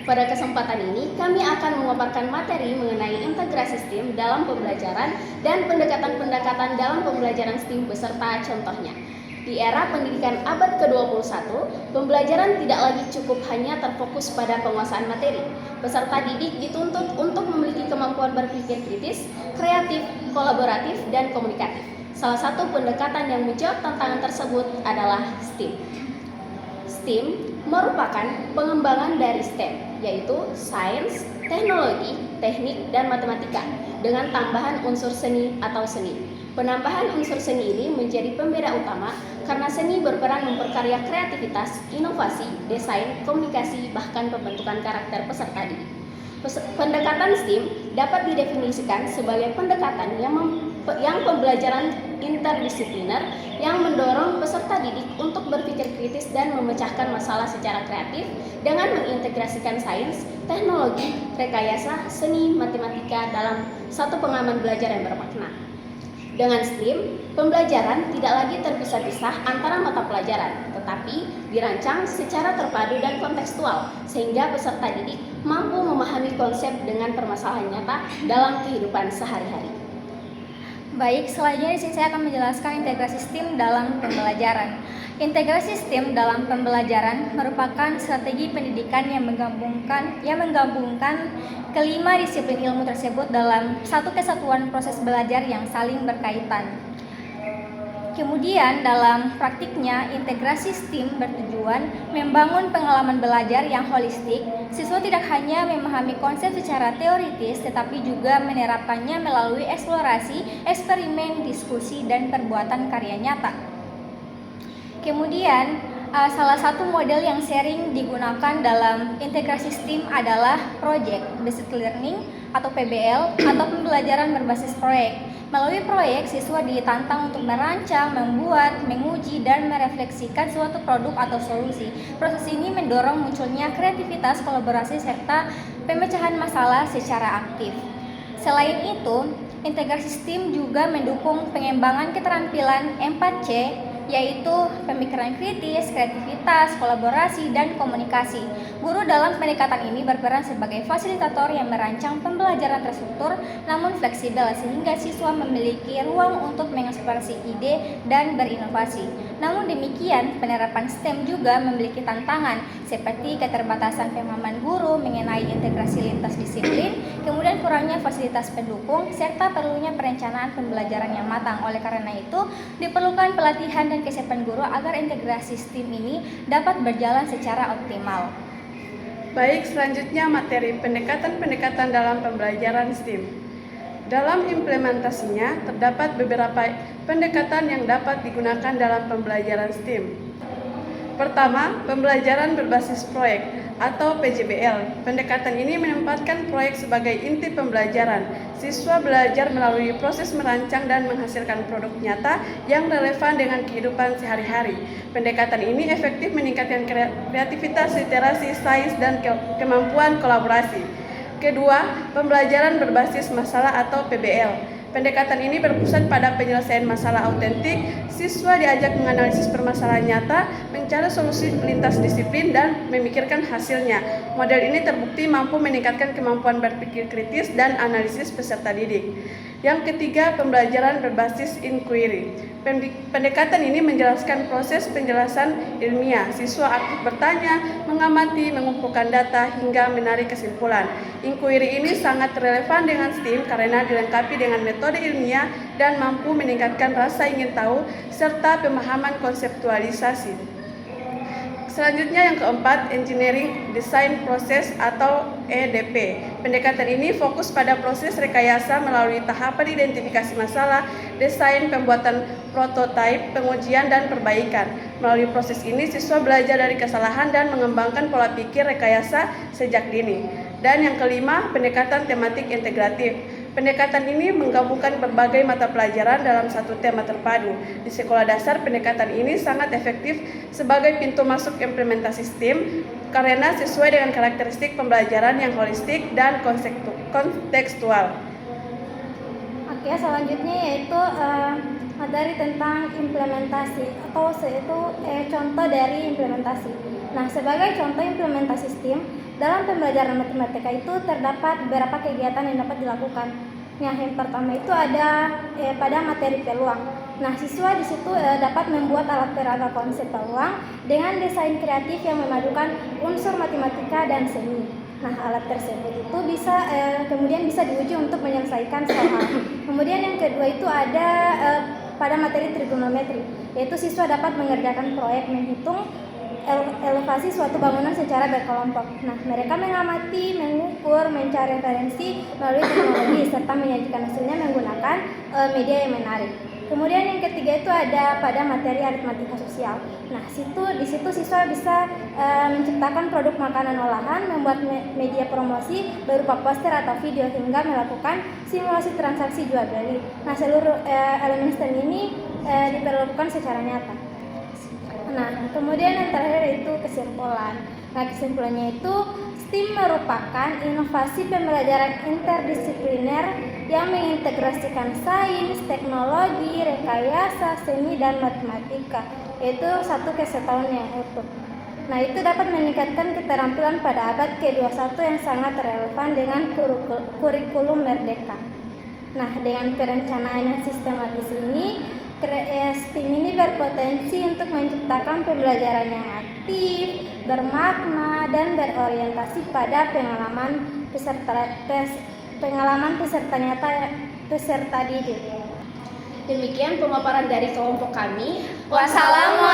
Pada kesempatan ini, kami akan memaparkan materi mengenai integrasi STEAM dalam pembelajaran dan pendekatan-pendekatan dalam pembelajaran STEAM beserta contohnya. Di era pendidikan abad ke-21, pembelajaran tidak lagi cukup hanya terfokus pada penguasaan materi. Peserta didik dituntut untuk memiliki kemampuan berpikir kritis, kreatif, kolaboratif, dan komunikatif. Salah satu pendekatan yang menjawab tantangan tersebut adalah STEAM. STEAM merupakan pengembangan dari STEM, yaitu sains, teknologi, teknik, dan matematika, dengan tambahan unsur seni atau seni. Penambahan unsur seni ini menjadi pembeda utama karena seni berperan memperkarya kreativitas, inovasi, desain, komunikasi, bahkan pembentukan karakter peserta didik. Pendekatan STEAM dapat didefinisikan sebagai pendekatan yang pembelajaran interdisipliner yang mendorong peserta didik untuk berpikir kritis dan memecahkan masalah secara kreatif dengan mengintegrasikan sains, teknologi, rekayasa, seni, matematika dalam satu pengalaman belajar yang bermakna. Dengan STEAM, pembelajaran tidak lagi terpisah-pisah antara mata pelajaran, tetapi dirancang secara terpadu dan kontekstual, sehingga peserta didik mampu memahami konsep dengan permasalahan nyata dalam kehidupan sehari-hari. Baik, selanjutnya di sini saya akan menjelaskan integrasi STEAM dalam pembelajaran. Integrasi STEAM dalam pembelajaran merupakan strategi pendidikan yang menggabungkan kelima disiplin ilmu tersebut dalam satu kesatuan proses belajar yang saling berkaitan. Kemudian dalam praktiknya, integrasi STEAM bertujuan membangun pengalaman belajar yang holistik. Siswa tidak hanya memahami konsep secara teoritis, tetapi juga menerapkannya melalui eksplorasi, eksperimen, diskusi, dan perbuatan karya nyata. Kemudian, salah satu model yang sering digunakan dalam integrasi STEAM adalah Project Based Learning atau PBL atau pembelajaran berbasis proyek. Melalui proyek, siswa ditantang untuk merancang, membuat, menguji, dan merefleksikan suatu produk atau solusi. Proses ini mendorong munculnya kreativitas, kolaborasi, serta pemecahan masalah secara aktif. Selain itu, integrasi STEAM juga mendukung pengembangan keterampilan 4C, yaitu pemikiran kritis, kreativitas, kolaborasi, dan komunikasi. Guru dalam pendekatan ini berperan sebagai fasilitator yang merancang pembelajaran terstruktur namun fleksibel sehingga siswa memiliki ruang untuk mengeksplorasi ide dan berinovasi. Namun demikian, penerapan STEM juga memiliki tantangan seperti keterbatasan pemahaman guru mengenai integrasi lintas disiplin, kemudian kurangnya fasilitas pendukung, serta perlunya perencanaan pembelajaran yang matang. Oleh karena itu, diperlukan pelatihan dan kesiapan guru agar integrasi STEAM ini dapat berjalan secara optimal. Baik, selanjutnya materi pendekatan-pendekatan dalam pembelajaran STEAM. Dalam implementasinya, terdapat beberapa pendekatan yang dapat digunakan dalam pembelajaran STEAM. Pertama, pembelajaran berbasis proyek atau PJBL. Pendekatan ini menempatkan proyek sebagai inti pembelajaran. Siswa belajar melalui proses merancang dan menghasilkan produk nyata yang relevan dengan kehidupan sehari-hari. Pendekatan ini efektif meningkatkan kreativitas, literasi, sains, dan kemampuan kolaborasi. Kedua, pembelajaran berbasis masalah atau PBL. Pendekatan ini berpusat pada penyelesaian masalah autentik. Siswa diajak menganalisis permasalahan nyata, mencari solusi lintas disiplin, dan memikirkan hasilnya. Model ini terbukti mampu meningkatkan kemampuan berpikir kritis dan analisis peserta didik. Yang ketiga, pembelajaran berbasis inquiry. Pendekatan ini menjelaskan proses penjelasan ilmiah. Siswa aktif bertanya, mengamati, mengumpulkan data, hingga menarik kesimpulan. Inquiry ini sangat relevan dengan STEAM karena dilengkapi dengan metode ilmiah dan mampu meningkatkan rasa ingin tahu serta pemahaman konseptualisasi. Selanjutnya yang keempat, Engineering Design Process atau EDP. Pendekatan ini fokus pada proses rekayasa melalui tahapan identifikasi masalah, desain, pembuatan prototipe, pengujian, dan perbaikan. Melalui proses ini, siswa belajar dari kesalahan dan mengembangkan pola pikir rekayasa sejak dini. Dan yang kelima, pendekatan tematik integratif. Pendekatan ini menggabungkan berbagai mata pelajaran dalam satu tema terpadu. Di sekolah dasar, pendekatan ini sangat efektif sebagai pintu masuk implementasi STEAM karena sesuai dengan karakteristik pembelajaran yang holistik dan kontekstual. Oke, selanjutnya yaitu materi tentang implementasi atau contoh dari implementasi. Nah, sebagai contoh implementasi STEAM, dalam pembelajaran matematika itu terdapat beberapa kegiatan yang dapat dilakukan. Nah, yang pertama itu ada pada materi peluang. Nah, siswa di situ dapat membuat alat peraga konsep peluang dengan desain kreatif yang memadukan unsur matematika dan seni. Nah, alat tersebut itu bisa kemudian bisa diuji untuk menyelesaikan soal. Kemudian yang kedua itu ada pada materi trigonometri, yaitu siswa dapat mengerjakan proyek menghitung elevasi suatu bangunan secara berkelompok. Nah, mereka mengamati, mengukur, mencari referensi melalui teknologi serta menyajikan hasilnya menggunakan media yang menarik. Kemudian yang ketiga itu ada pada materi aritmatika sosial. Nah, di situ siswa bisa menciptakan produk makanan olahan, membuat media promosi berupa poster atau video hingga melakukan simulasi transaksi jual beli. Nah, seluruh elemen STEM ini diperlukan secara nyata. Nah, kemudian yang terakhir itu kesimpulan. Nah, kesimpulannya itu STEAM merupakan inovasi pembelajaran interdisipliner yang mengintegrasikan sains, teknologi, rekayasa, seni, dan matematika, yaitu satu kesatuan yang utuh. Nah, itu dapat meningkatkan keterampilan pada abad ke-21 yang sangat relevan dengan kurikulum Merdeka. Nah, dengan perencanaan yang sistematis ini, STEAM ini berpotensi untuk menciptakan pembelajaran yang aktif, bermakna, dan berorientasi pada pengalaman peserta didik. Demikian pemaparan dari kelompok kami. Wassalamualaikum